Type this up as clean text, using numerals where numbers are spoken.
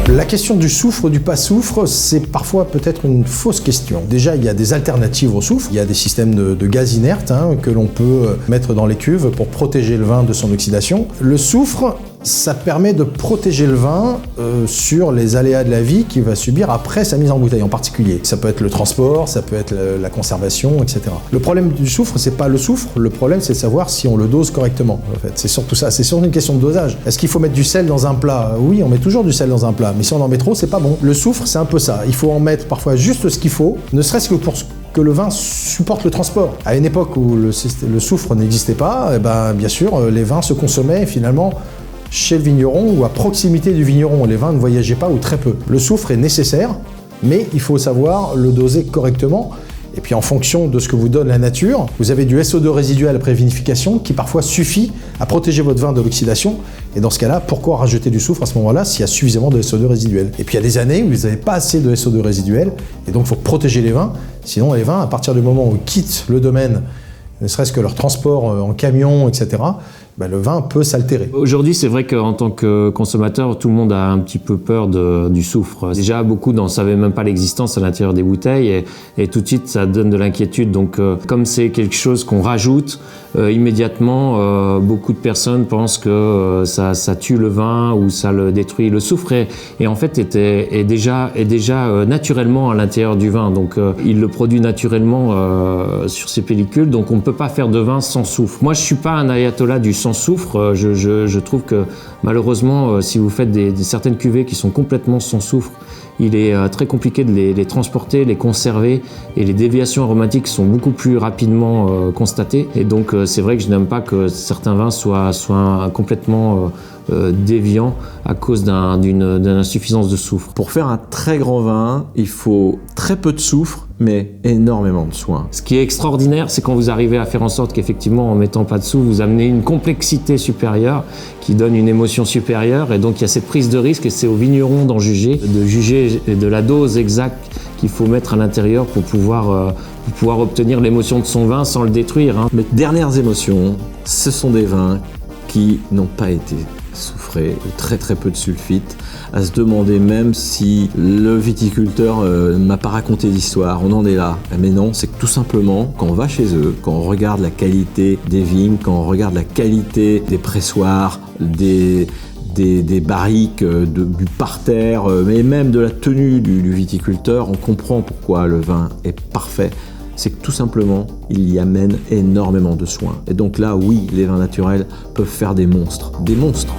La question du soufre, du pas soufre, c'est parfois peut-être une fausse question. Déjà, il y a des alternatives au soufre. Il y a des systèmes de gaz inertes que l'on peut mettre dans les cuves pour protéger le vin de son oxydation. Le soufre, ça permet de protéger le vin sur les aléas de la vie qu'il va subir après sa mise en bouteille en particulier. Ça peut être le transport, ça peut être la conservation, etc. Le problème du soufre, c'est pas le soufre, le problème c'est de savoir si on le dose correctement. En fait, c'est surtout ça, c'est surtout une question de dosage. Est-ce qu'il faut mettre du sel dans un plat? Oui, on met toujours du sel dans un plat, mais si on en met trop, c'est pas bon. Le soufre, c'est un peu ça. Il faut en mettre parfois juste ce qu'il faut, ne serait-ce que pour que le vin supporte le transport. À une époque où le soufre n'existait pas, bien sûr, les vins se consommaient finalement chez le vigneron ou à proximité du vigneron. Les vins ne voyageaient pas ou très peu. Le soufre est nécessaire, mais il faut savoir le doser correctement. Et puis en fonction de ce que vous donne la nature, vous avez du SO2 résiduel après vinification qui parfois suffit à protéger votre vin de l'oxydation. Et dans ce cas-là, pourquoi rajouter du soufre à ce moment-là s'il y a suffisamment de SO2 résiduel? Et puis il y a des années où vous n'avez pas assez de SO2 résiduel, et donc il faut protéger les vins. Sinon les vins, à partir du moment où ils quittent le domaine, ne serait-ce que leur transport en camion, etc., le vin peut s'altérer. Aujourd'hui, c'est vrai qu'en tant que consommateur, tout le monde a un petit peu peur du soufre. Déjà, beaucoup n'en savaient même pas l'existence à l'intérieur des bouteilles et tout de suite, ça donne de l'inquiétude. Donc, comme c'est quelque chose qu'on rajoute, immédiatement, beaucoup de personnes pensent que ça tue le vin ou ça le détruit. Le soufre est en fait est déjà naturellement à l'intérieur du vin. Donc, il le produit naturellement sur ses pellicules. Donc, on ne peut pas faire de vin sans soufre. Moi, je suis pas un ayatollah du sans soufre. Je trouve que malheureusement, si vous faites certaines cuvées qui sont complètement sans soufre, il est très compliqué de les transporter, les conserver, et les déviations aromatiques sont beaucoup plus rapidement constatées. Et donc c'est vrai que je n'aime pas que certains vins soient complètement déviants à cause d'une insuffisance de soufre. Pour faire un très grand vin, il faut très peu de soufre, mais énormément de soin. Ce qui est extraordinaire, c'est quand vous arrivez à faire en sorte qu'effectivement, en mettant pas de soufre, vous amenez une complexité supérieure qui donne une émotion supérieure, et donc il y a cette prise de risque, et c'est au vigneron d'en juger, de juger de la dose exacte qu'il faut mettre à l'intérieur pour pouvoir obtenir l'émotion de son vin sans le détruire. Mes dernières émotions, ce sont des vins qui n'ont pas été soufrés, très très peu de sulfite, à se demander même si le viticulteur m'a pas raconté d'histoire. On en est là. Mais non, c'est que tout simplement, quand on va chez eux, quand on regarde la qualité des vignes, quand on regarde la qualité des pressoirs, des barriques, du parterre, mais même de la tenue du viticulteur, on comprend pourquoi le vin est parfait. C'est que tout simplement, il y amène énormément de soins. Et donc là, oui, les vins naturels peuvent faire des monstres. Des monstres.